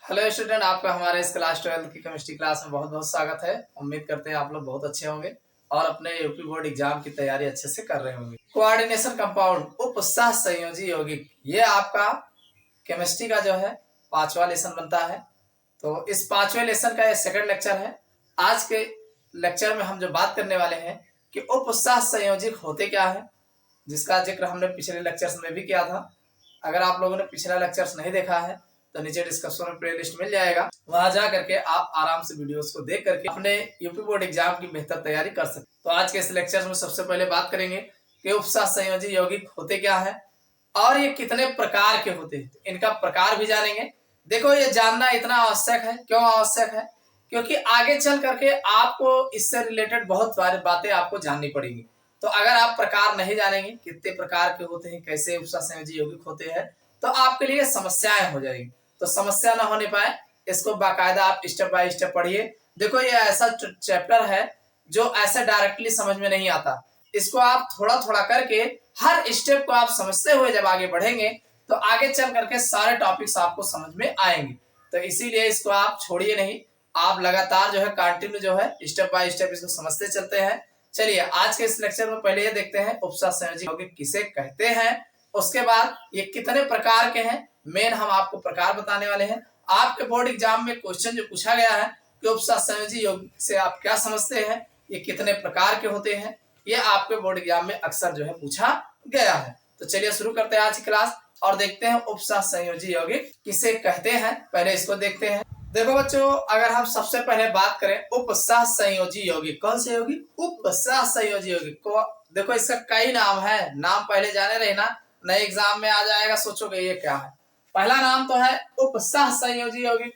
Hello student, आपका हमारे इस क्लास 12 की केमिस्ट्री क्लास में बहुत बहुत स्वागत है। उम्मीद करते हैं आप लोग बहुत अच्छे होंगे और अपने यूपी बोर्ड एग्जाम की तैयारी अच्छे से कर रहे होंगे। कोऑर्डिनेशन कंपाउंड उप सह संयोजी यौगिक, ये आपका केमिस्ट्री का जो है 5वां लेसन बनता है। तो इस 5वें लेसन का ये सेकंड लेक्चर है। आज के लेक्चर में हम जो बात करने वाले हैं कि उप सह संयोजिक होते क्या है, जिसका जिक्र हमने पिछले लेक्चर्स में भी किया था। अगर आप लोगों ने पिछला लेक्चर्स नहीं देखा है तो नीचे डिस्क्रिप्शन में प्लेलिस्ट मिल जाएगा, वहां जा करके आप आराम से वीडियोस को देख करके अपने यूपी बोर्ड एग्जाम की बेहतर तैयारी कर सकते। तो आज के इस लेक्चर में सबसे पहले बात करेंगे कि उपसह संयोजी यौगिक होते क्या है और ये कितने प्रकार के होते हैं, इनका प्रकार भी जानेंगे। देखो, ये जानना इतना आवश्यक है। क्यों आवश्यक है? क्योंकि आगे चल करके आपको इससे रिलेटेड बहुत सारी बातें आपको जाननी पड़ेंगी। तो अगर आप प्रकार नहीं जानेंगे कितने प्रकार के होते हैं, कैसे उपसह संयोजी यौगिक होते हैं, तो आपके लिए समस्याएं हो जाएंगी। तो समस्या ना होने पाए, इसको बाकायदा आप स्टेप बाय स्टेप पढ़िए। देखो, ये ऐसा चैप्टर है जो ऐसे डायरेक्टली समझ में नहीं आता। इसको आप थोड़ा थोड़ा करके हर स्टेप को आप समझते हुए जब आगे बढ़ेंगे तो आगे चल करके सारे टॉपिक्स आपको समझ में आएंगे। तो इसीलिए इसको आप छोड़िए नहीं, आप लगातार जो है कंटिन्यू जो है स्टेप बाय स्टेप इसको समझते चलते हैं। चलिए, आज के इस लेक्चर में पहले ये देखते हैं उपसह संयोजी यौगिक किसे कहते हैं, उसके बाद ये कितने प्रकार के हैं, मेन हम आपको प्रकार बताने वाले हैं। आपके बोर्ड एग्जाम में क्वेश्चन जो पूछा गया है कि उपसह संयोजी यौगिक से आप क्या समझते हैं, ये कितने प्रकार के होते हैं, ये आपके बोर्ड एग्जाम में अक्सर जो है पूछा गया है। तो चलिए शुरू करते हैं आज की क्लास और देखते हैं उपसह संयोजी यौगिक किसे कहते हैं। पहले इसको देखते हैं। देखो बच्चों, अगर हम सबसे पहले बात करें उपसह संयोजी यौगिक, कौन से यौगिक? उपसह संयोजी यौगिक को देखो, इसका कई नाम है, नाम पहले जाने रहना, नए एग्जाम में आ जाएगा, सोचोगे ये क्या है। पहला नाम तो है उपसह संयोजी यौगिक,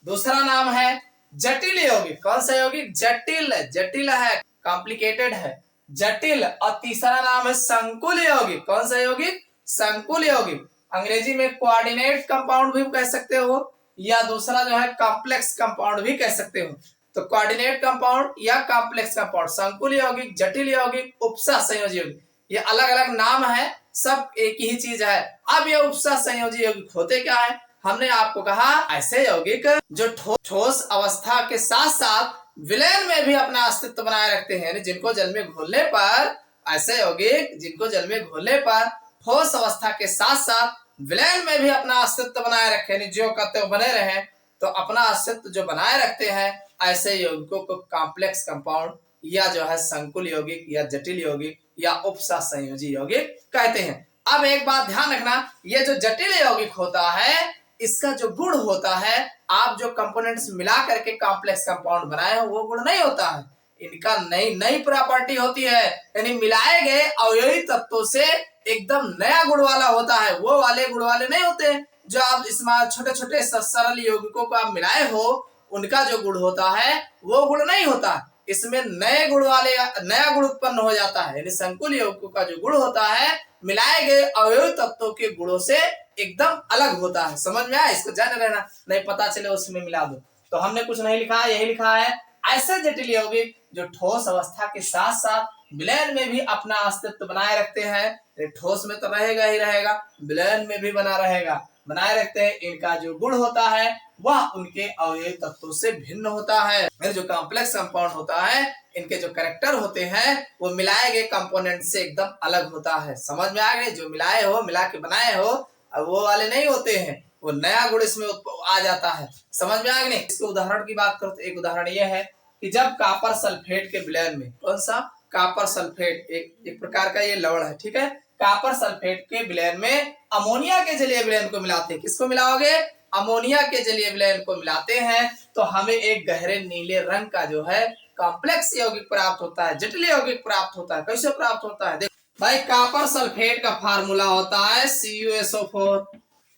दूसरा नाम है जटिल यौगिक। कौन सा यौगिक? जटिल। जटिल है, कॉम्प्लिकेटेड है, जटिल। और तीसरा नाम है संकुल यौगिक। कौन सा यौगिक? संकुल यौगिक। अंग्रेजी में कोऑर्डिनेट कंपाउंड भी कह सकते हो या दूसरा जो है कॉम्प्लेक्स कंपाउंड भी कह सकते हो। तो कोऑर्डिनेट कंपाउंड या कॉम्प्लेक्स कंपाउंड, संकुल यौगिक, जटिल यौगिक, उपसह संयोजी यौगिक, ये अलग अलग नाम है, सब एक ही चीज है। अब ये उपसह संयोजी यौगिक होते क्या है? हमने आपको कहा ऐसे यौगिक जो ठोस अवस्था के साथ साथ विलयन में भी अपना अस्तित्व बनाए रखते हैं, जिनको जल में घोलने पर, ऐसे यौगिक जिनको जल में घोलने पर ठोस अवस्था के साथ साथ विलयन में भी अपना अस्तित्व बनाए रखे, जो कहते हो बने रहे, तो अपना अस्तित्व जो बनाए रखते हैं, ऐसे यौगिकों को कॉम्प्लेक्स कंपाउंड या जो है संकुल यौगिक या जटिल यौगिक या उपसह संयोजी यौगिक कहते हैं। अब एक बात ध्यान रखना, ये जो जटिल यौगिक होता है, इसका जो गुण होता है, आप जो कंपोनेंट्स मिला करके कॉम्प्लेक्स कंपाउंड बनाए हो वो गुण नहीं होता है, इनका नई नई प्रॉपर्टी होती है, यानी मिलाए गए अवयवी तत्वों से एकदम नया गुण वाला होता है। वो वाले गुण वाले नहीं होते जो आप इसमें छोटे छोटे सरल यौगिकों को आप मिलाए हो, उनका जो गुण होता है वो गुण नहीं होता। इसमें नए गुण वाले नया गुण उत्पन्न हो जाता है, यानी संकुल यौगिकों का जो गुण होता है मिलाए गए अवयवी तत्वों के गुणों से एकदम अलग होता है। समझ में आया? इसको जाने रहना, नहीं पता चले उसमें मिला दो। तो हमने कुछ नहीं लिखा है, यही लिखा है ऐसे जटिल यौगिक जो ठोस अवस्था के साथ साथ विलयन में भी अपना अस्तित्व बनाए रखते हैं। ठोस में तो रहेगा ही रहेगा, विलयन में भी बना रहेगा, बनाए रखते हैं। इनका जो गुण होता है वह उनके अवयवी तत्वों से भिन्न होता है। जो कॉम्प्लेक्स कंपाउंड होता है, इनके जो कैरेक्टर होते हैं वो मिलाए गए कंपोनेंट से एकदम अलग होता है। समझ में आ गए? जो मिलाए हो, मिला के बनाए हो, वो वाले नहीं होते हैं, वो नया गुण इसमें आ जाता है। समझ में आ गए? इसके उदाहरण की बात करो तो एक उदाहरण यह है कि जब कॉपर सल्फेट के विलयन में, कौन सा? कॉपर सल्फेट एक प्रकार का ये लवण है, ठीक है। कॉपर सल्फेट के विलयन में अमोनिया के जलीय विलयन को मिलाते हैं। किसको मिलाओगे? अमोनिया के जलीय विलयन को मिलाते हैं तो हमें एक गहरे नीले रंग का जो है कॉम्प्लेक्स यौगिक प्राप्त होता है, जटिल यौगिक प्राप्त होता है। कैसे प्राप्त होता है? देखो भाई, कॉपर सल्फेट का फार्मूला होता है CuSO4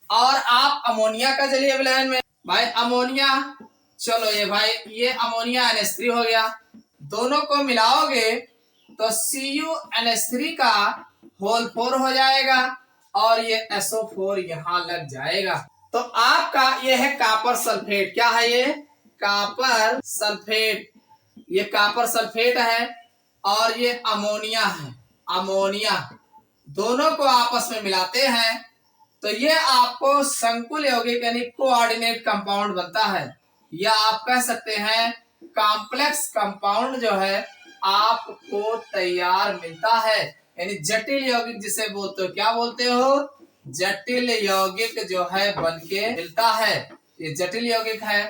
और आप अमोनिया का जलीय विलयन में, भाई अमोनिया, चलो ये भाई ये अमोनिया NH3 हो गया, दोनों को मिलाओगे तो CuNH3 का होल 4 हो जाएगा और ये SO4 यहाँ लग जाएगा। तो आपका ये है कॉपर सल्फेट। क्या है ये? Copper sulphate. ये कॉपर सल्फेट है और ये अमोनिया है। अमोनिया, दोनों को आपस में मिलाते हैं तो ये आपको संकुल यौगिक यानी कोऑर्डिनेट कंपाउंड बनता है, या आप कह सकते हैं कॉम्प्लेक्स कंपाउंड जो है आपको तैयार मिलता है। यानी जटिल यौगिक जिसे बोलते हो, क्या बोलते हो, जटिल यौगिक जो है बनके मिलता है, ये जटिल यौगिक है,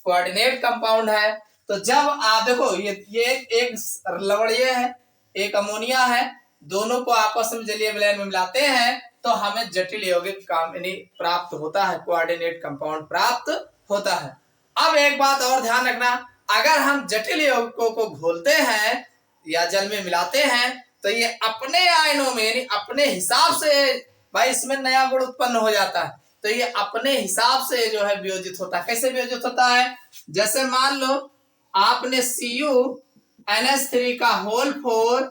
कोऑर्डिनेट कंपाउंड है। तो जब आप देखो ये एक लवणीय है, एक अमोनिया है, दोनों को आपस में जलीय विलयन में मिलाते हैं तो हमें जटिल यौगिक प्राप्त होता है, कोऑर्डिनेट कंपाउंड प्राप्त होता है। अब एक बात और ध्यान रखना, अगर हम जटिल यौगिकों को घोलते हैं या जल में मिलाते हैं तो ये अपने आयनों में यानी अपने हिसाब से, भाई इसमें नया गुण उत्पन्न हो जाता है, तो ये अपने हिसाब से जो है वियोजित होता है। कैसे वियोजित होता है, जैसे मान लो आपने CuNH3 का होल 4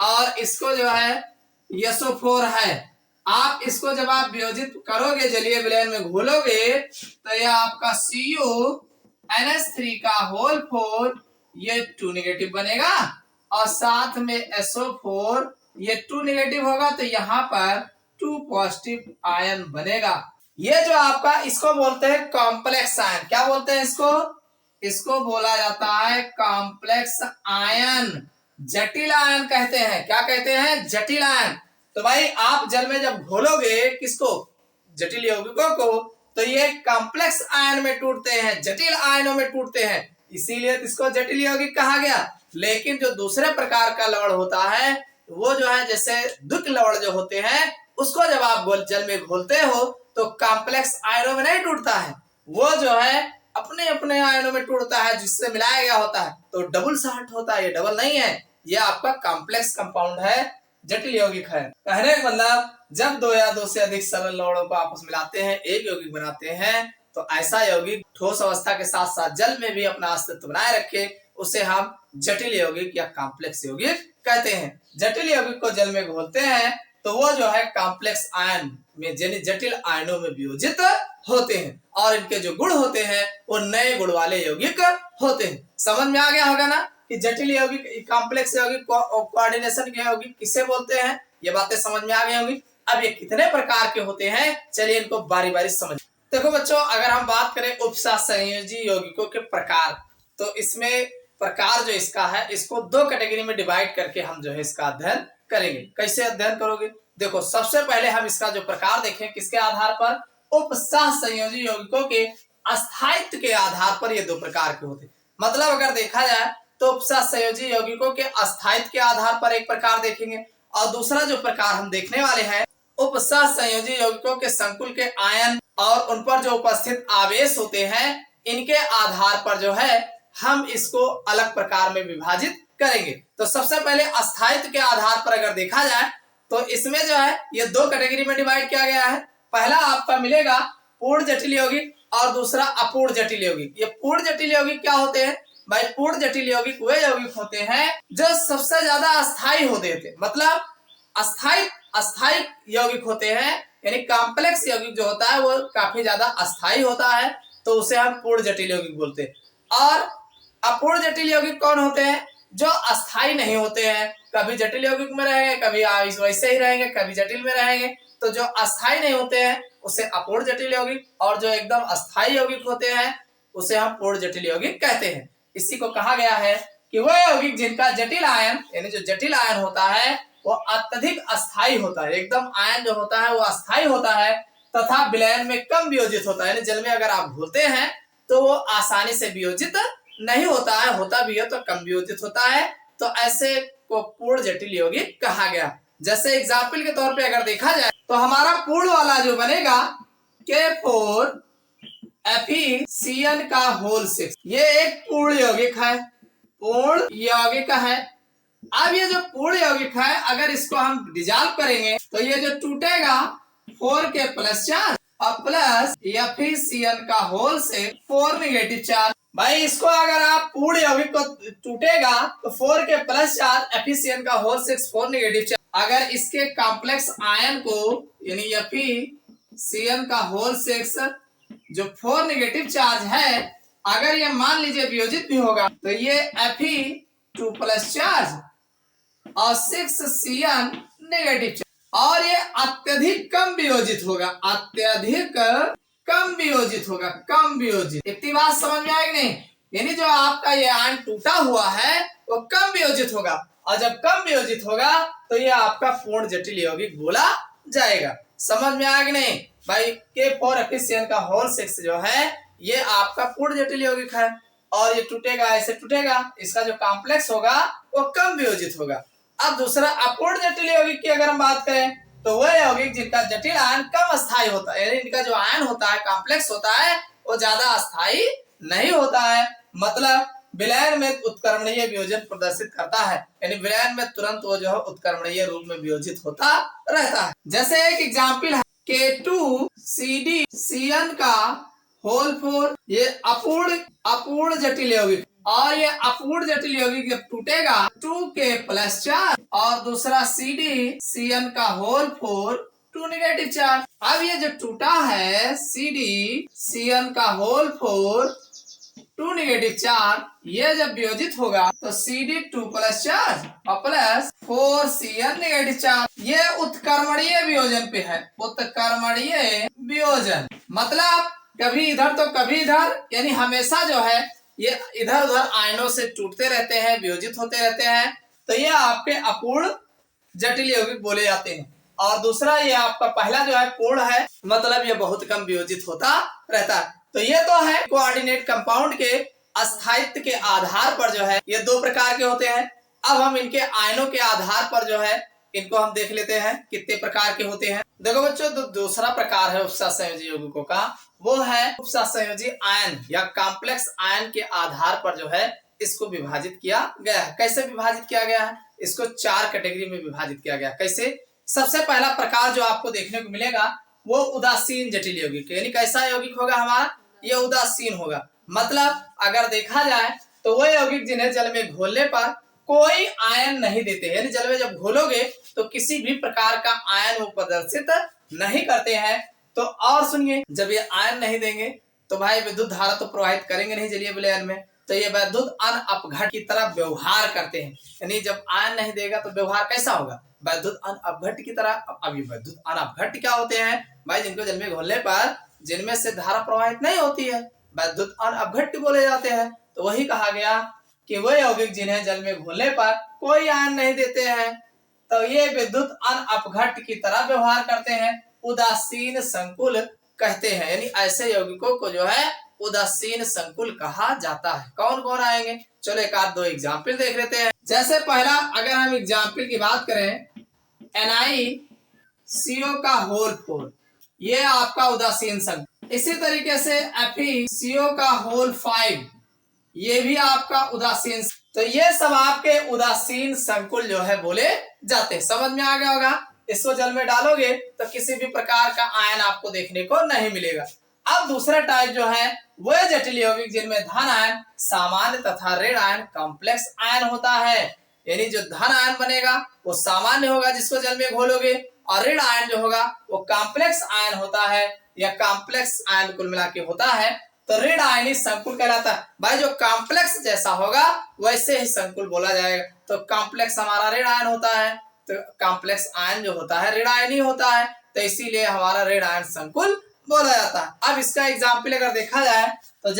और इसको जो है SO4 है, आप इसको जब आप वियोजित करोगे, जलीय विलयन में घोलोगे, तो यह आपका CuNH3 का होल 4 ये 2 नेगेटिव बनेगा और साथ में SO4 ये 2 नेगेटिव होगा, तो यहाँ पर 2 पॉजिटिव आयन बनेगा। ये जो आपका इसको बोलते हैं कॉम्प्लेक्स आयन। क्या बोलते हैं इसको, इसको बोला जाता है कॉम्प्लेक्स आयन, जटिल आयन कहते हैं। क्या कहते हैं, जटिल आयन। तो भाई आप जल में जब घोलोगे किसको, जटिल यौगिकों को, तो ये कॉम्प्लेक्स आयन में टूटते हैं, जटिल आयनों में टूटते हैं, इसीलिए इसको जटिल यौगिक कहा गया। लेकिन जो दूसरे प्रकार का लवण होता है वो जो है जैसे द्विक लवण जो होते हैं, उसको जब आप जल में घोलते हो तो कॉम्प्लेक्स आयनों में नहीं टूटता है, वो जो है अपने अपने आयनों में टूटता है जिससे मिलाया गया होता है, तो डबल साल्ट होता है। ये डबल नहीं है, ये आपका कॉम्प्लेक्स कंपाउंड है, जटिल यौगिक है। कहने का मतलब जब दो या दो से अधिक सरल लवणों को आपस मिलाते हैं, एक यौगिक बनाते हैं, तो ऐसा यौगिक ठोस अवस्था के साथ साथ जल में भी अपना अस्तित्व बनाए रखे, उसे हम जटिल यौगिक या कॉम्प्लेक्स यौगिक कहते हैं। जटिल यौगिक को जल में घोलते हैं तो वो जो है कॉम्प्लेक्स आयन में यानी जटिल आयनों में वियोजित होते हैं और इनके जो गुण होते हैं वो नए गुण वाले यौगिक होते हैं। समझ में आ गया होगा ना कि जटिल यौगिक, कॉम्प्लेक्स यौगिक, कोऑर्डिनेशन के यौगिक किसे बोलते हैं, ये बातें समझ में आ गई होंगी। अब ये कितने प्रकार के होते हैं, चलिए इनको बारी बारी समझ। देखो बच्चों, अगर हम बात करें उपसह संयोजी यौगिकों के प्रकार, तो इसमें प्रकार जो इसका है, इसको दो कैटेगरी में डिवाइड करके हम जो है इसका अध्ययन करेंगे। कैसे अध्ययन करोगे, देखो सबसे पहले हम इसका जो प्रकार देखें किसके आधार पर, उपसह संयोजी यौगिकों के अस्थायित्व के आधार पर ये दो प्रकार के होते हैं। मतलब अगर देखा जाए तो उपसह संयोजी यौगिकों के अस्थायित्व के आधार पर एक प्रकार देखेंगे और दूसरा जो प्रकार हम देखने वाले हैं, उपसह संयोजी यौगिकों के संकुल के आयन और उन पर जो उपस्थित आवेश होते हैं, इनके आधार पर जो है हम इसको अलग प्रकार में विभाजित करेंगे। तो सबसे पहले अस्थायित्व के आधार पर अगर देखा जाए तो इसमें जो है ये दो कैटेगरी में डिवाइड किया गया है। पहला आपका मिलेगा पूर्ण जटिल यौगिक और दूसरा अपूर्ण जटिल यौगिक। ये पूर्ण जटिल यौगिक क्या होते हैं भाई, पूर्ण जटिल यौगिक वे यौगिक होते हैं जो सबसे ज्यादा अस्थायी होते थे, मतलब अस्थायी यौगिक होते हैं, यानी कॉम्प्लेक्स यौगिक जो होता है वो काफी ज्यादा अस्थायी होता है, तो उसे हम पूर्ण जटिल यौगिक बोलते हैं। और अपूर्ण जटिल यौगिक कौन होते हैं, जो अस्थायी नहीं होते हैं, कभी जटिल यौगिक में रहेंगे, कभी वैसे ही रहेंगे, कभी जटिल में रहेंगे। तो जो अस्थायी नहीं होते हैं उसे अपूर्ण जटिल यौगिक, और जो एकदम अस्थायी यौगिक होते हैं उसे हम पूर्ण जटिल यौगिक कहते हैं। इसी को कहा गया है कि वह यौगिक जिनका जटिल आयन यानी जो जटिल आयन होता है वो अत्यधिक अस्थायी होता है, एकदम आयन जो होता है वो अस्थायी होता है तथा विलयन में कम वियोजित होता है, यानी जल में अगर आप घोलते हैं तो वो आसानी से वियोजित नहीं होता है, होता भी है तो कम वियोजित होता है, तो ऐसे को पूर्ण जटिल यौगिक कहा गया। जैसे एग्जाम्पल के तौर पे अगर देखा जाए तो हमारा पूर्ण वाला जो बनेगा K4 FeCN का होल 6, ये एक पूर्ण यौगिक है, पूर्ण यौगिक है। अब ये जो पूर्ण यौगिक है अगर इसको हम डिजॉल्व करेंगे तो ये जो टूटेगा 4 के प्लस चार्ज और प्लस FeCN का होल 6 4 नेगेटिव चार्ज। भाई इसको अगर आप पूर्ण यौगिक को टूटेगा तो 4 के प्लस चार्ज FeCN का होल 6 4 नेगेटिव चार्ज, अगर इसके कॉम्प्लेक्स आयन को यानी FeCN का होल 6 जो 4 नेगेटिव चार्ज है, अगर ये मान लीजिए वियोजित भी होगा तो ये Fe2 प्लस चार्ज और 6 CN नेगेटिव चार्ज, और ये अत्यधिक कम वियोजित होगा, अत्यधिक कम वियोजित होगा, कम वियोजित। इतनी बात समझ में आएगी नहीं? यानी जो आपका ये आयन टूटा हुआ है वो कम वियोजित होगा, और जब कम वियोजित होगा तो ये आपका पूर्ण जटिल यौगिक बोला जाएगा। समझ में आएगी नहीं भाई? K4 का होल 6 जो है ये आपका पूर्ण जटिल यौगिक है, और ये टूटेगा, ऐसे टूटेगा, इसका जो कॉम्प्लेक्स होगा वो कम वियोजित होगा। अब दूसरा अपूर्ण जटिल यौगिक की अगर हम बात करें तो वह यौगिक जिनका जटिल आयन कम अस्थायी होता है, यानी इनका जो आयन होता है, कॉम्प्लेक्स होता है, वो ज्यादा अस्थायी नहीं होता है। मतलब विलयन में उत्क्रमणीय वियोजन प्रदर्शित करता है, यानी विलयन में तुरंत वो जो है उत्क्रमणीय रूप में वियोजित होता रहता है। जैसे एक एग्जाम्पल है K2CdCN का होल 4, ये अपूर्ण जटिल यौगिक, और ये अपूर्ण जटिल यौगिक जब टूटेगा 2K+4, और दूसरा CdCN का होल 4 2 नेगेटिव चार्ज। अब ये जो टूटा है CdCN का होल 4 2 नेगेटिव चार्ज, ये जब वियोजित होगा तो Cd2+4 और प्लस 4Cn नेगेटिव चार्ज, ये उत्क्रमणीय वियोजन पे है, उत्क्रमणीय वियोजन। मतलब कभी इधर तो कभी इधर, यानी हमेशा जो है ये इधर उधर आयनों से टूटते रहते हैं, वियोजित होते रहते हैं, तो ये आपके अपूर्ण जटिल यौगिक बोले जाते हैं। और दूसरा ये आपका पहला जो है पूर्ण है, मतलब ये बहुत कम वियोजित होता रहता है। तो ये तो है कोऑर्डिनेट कंपाउंड के अस्थायित्व के आधार पर जो है ये दो प्रकार के होते हैं। अब हम इनके आयनों के आधार पर जो है इनको हम देख लेते हैं कितने प्रकार के होते हैं। देखो बच्चों, दूसरा प्रकार है उपसतह संयोजी यौगिकों का, वो है उपसतह संयोजी आयन या कॉम्प्लेक्स आयन के आधार पर जो है इसको विभाजित किया गया है। कैसे विभाजित किया गया है? इसको 4 कैटेगरी में विभाजित किया गया। कैसे? सबसे पहला प्रकार जो आपको देखने को मिलेगा वो उदासीन जटिल यौगिक, यानी कैसा यौगिक होगा हमारा? ये उदासीन होगा। मतलब अगर देखा जाए तो वो यौगिक जिन्हें जल में घोलने पर कोई आयन नहीं देते, यानी जल में जब घोलोगे तो किसी भी प्रकार का आयन वो प्रदर्शित नहीं करते हैं। तो और सुनिए, जब ये आयन नहीं देंगे तो भाई विद्युत धारा तो प्रवाहित करेंगे नहीं जलीय विलयन में, तो ये विद्युत अनअपघट की तरह व्यवहार करते हैं। यानी जब आयन नहीं देगा तो व्यवहार कैसा होगा? विद्युत अनअपघट की तरह। अब ये विद्युत अनअपघट क्या होते हैं भाई? जिनको जल में घोलने पर जिनमें से धारा प्रवाहित नहीं होती है, विद्युत अनअपघट बोले जाते हैं। तो वही कहा गया कि वे यौगिक जिन्हें जल में घोलने पर कोई आयन नहीं देते हैं तो ये विद्युत अनअपघट की तरह व्यवहार करते हैं, उदासीन संकुल कहते हैं। यानी ऐसे यौगिकों को जो है उदासीन संकुल कहा जाता है। कौन कौन आएंगे? चलो एक आध दो एग्जाम्पल देख लेते हैं। जैसे पहला अगर हम एग्जाम्पल की बात करें, NiCO का होल 4, ये आपका उदासीन संकुल। इसी तरीके से FeCO का होल 5, ये भी आपका उदासीन। तो ये सब आपके उदासीन संकुल जो है बोले जाते हैं। समझ में आ गया होगा? इसको जल में डालोगे तो किसी भी प्रकार का आयन आपको देखने को नहीं मिलेगा। अब दूसरा टाइप जो है वह जटिल यौगिक जिनमें धन आयन, सामान्य तथा ऋण आयन कॉम्प्लेक्स आयन होता है। यानी जो धन आयन बनेगा वो सामान्य होगा जिसको जल में घोलोगे, और ऋण आयन जो होगा वो कॉम्प्लेक्स आयन होता है, या कॉम्प्लेक्स आयन कुल मिला के होता है। तो ऋण आयनी संकुल कहलाता है। भाई जो कॉम्प्लेक्स जैसा होगा वैसे ही संकुल बोला जाएगा। तो कॉम्प्लेक्स हमारा ऋण आयन होता है, तो कॉम्प्लेक्स आयन जो होता है ऋण आयनी होता है, तो इसीलिए हमारा ऋण आयन संकुल बोला जाता है। अब इसका एग्जाम्पल अगर देखा जाए तो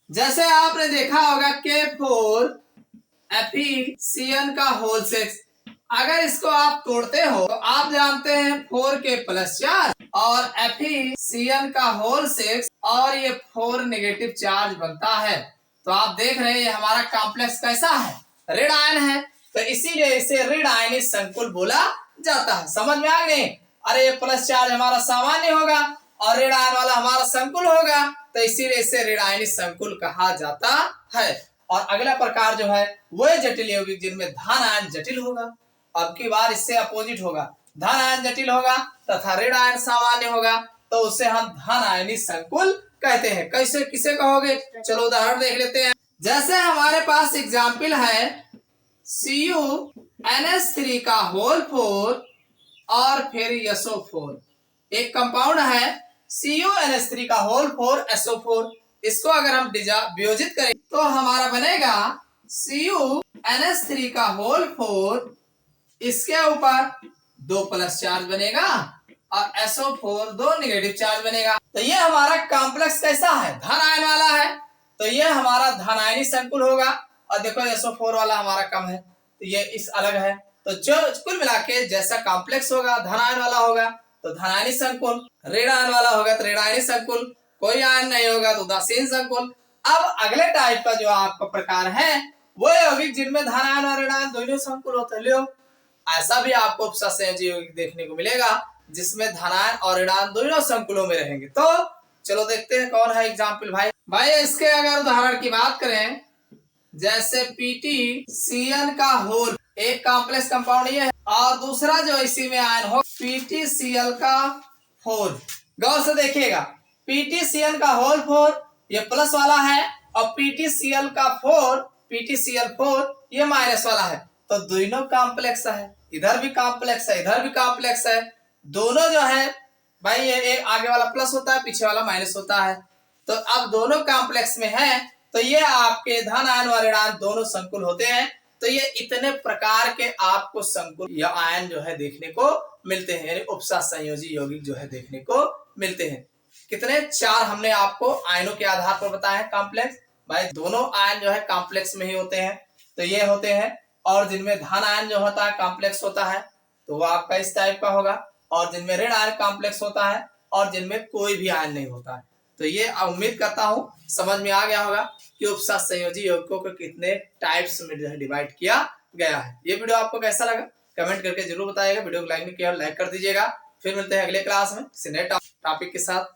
जैसे आपने देखा होगा K4 FeCN का होल 6, अगर इसको आप तोड़ते हो तो आप जानते हैं 4K+4 और FeCN का होल 6, और ये 4 नेगेटिव चार्ज बनता है। तो आप देख रहे हैं ये हमारा कॉम्प्लेक्स कैसा है? ऋण आयन है, तो इसीलिए इसे ऋण आयनी संकुल बोला जाता है। समझ में आ गए? अरे ये प्लस चार्ज हमारा सामान्य होगा और ऋण आयन वाला हमारा संकुल होगा, तो इसीलिए इसे ऋण आयनी संकुल कहा जाता है। और अगला प्रकार जो है वह जटिल यौगिक जिनमें धन आयन जटिल होगा। अब की बार इससे अपोजिट होगा, धन आयन जटिल होगा तथा ऋण आयन सामान्य होगा, तो उसे हम धन आयनी संकुल कहते हैं। कैसे किसे कहोगे? चलो उदाहरण देख लेते हैं। जैसे हमारे पास एग्जाम्पल है CuNH3 का होल 4 और फिर SO4, एक कंपाउंड है CuNH3 का होल 4 SO4। इसको अगर हम वियोजित करें तो हमारा बनेगा CuNH3 का होल 4, इसके ऊपर दो प्लस चार्ज बनेगा और SO4 दो नेगेटिव चार्ज बनेगा। तो ये हमारा कॉम्प्लेक्स कैसा है, धन आयन वाला है, तो ये हमारा धन आयनी संकुल होगा। और देखो SO4 वाला हमारा कम है तो ये इस अलग है। तो जो कुल मिला के जैसा कॉम्प्लेक्स होगा धन आयन वाला होगा तो धन आयनी संकुल, ऋण आयन वाला होगा तो ऋण आयनी संकुल, कोई आयन नहीं होगा तो उदासीन संकुल। अब अगले टाइप का जो आपका प्रकार है वो यौगिक जिनमें धन आयन और ऋण आयन दोनों संकुल होते हैं। ऐसा भी आपको उपसंयोजी यौगिक देखने को मिलेगा जिसमें धनायन और ऋणायन दोनों संकुलों में रहेंगे। तो चलो देखते हैं कौन है एग्जाम्पल भाई इसके अगर उदाहरण की बात करें जैसे PTCN का होल, एक कॉम्प्लेक्स कंपाउंड ये है और दूसरा जो इसी में आयन हो PTCl का होल। गौर से देखिएगा PTCN का होल 4 ये प्लस वाला है और PTCl का 4 PTCl4 ये माइनस वाला है। तो दोनों कॉम्प्लेक्स है, इधर भी कॉम्प्लेक्स है इधर भी कॉम्प्लेक्स है, दोनों जो है भाई ये आगे वाला प्लस होता है पीछे वाला माइनस होता है। तो अब दोनों कॉम्प्लेक्स में है तो ये आपके धन आयन और ऋण आयन दोनों संकुल होते हैं। तो ये इतने प्रकार के आपको संकुल या आयन जो है देखने को मिलते हैं, यानी उपसा संयोजी यौगिक जो है देखने को मिलते हैं। कितने, 4 हमने आपको आयनों के आधार पर बताया है कॉम्प्लेक्स। भाई दोनों आयन जो है कॉम्प्लेक्स में ही होते हैं तो ये होते हैं, और जिनमें धन आयन जो होता है कॉम्प्लेक्स होता है तो वो आपका इस टाइप का होगा, और जिनमें ऋण आयन कॉम्प्लेक्स होता है और जिनमें कोई भी आयन नहीं होता है। तो ये उम्मीद करता हूं समझ में आ गया होगा कि उपसा संयोजी यौगिकों को कितने टाइप्स में जो है डिवाइड किया गया है। ये वीडियो आपको कैसा लगा कमेंट करके जरूर बताइएगा। वीडियो को लाइक नहीं किया लाइक कर दीजिएगा। फिर मिलते हैं अगले क्लास में किसी नए टॉपिक के साथ।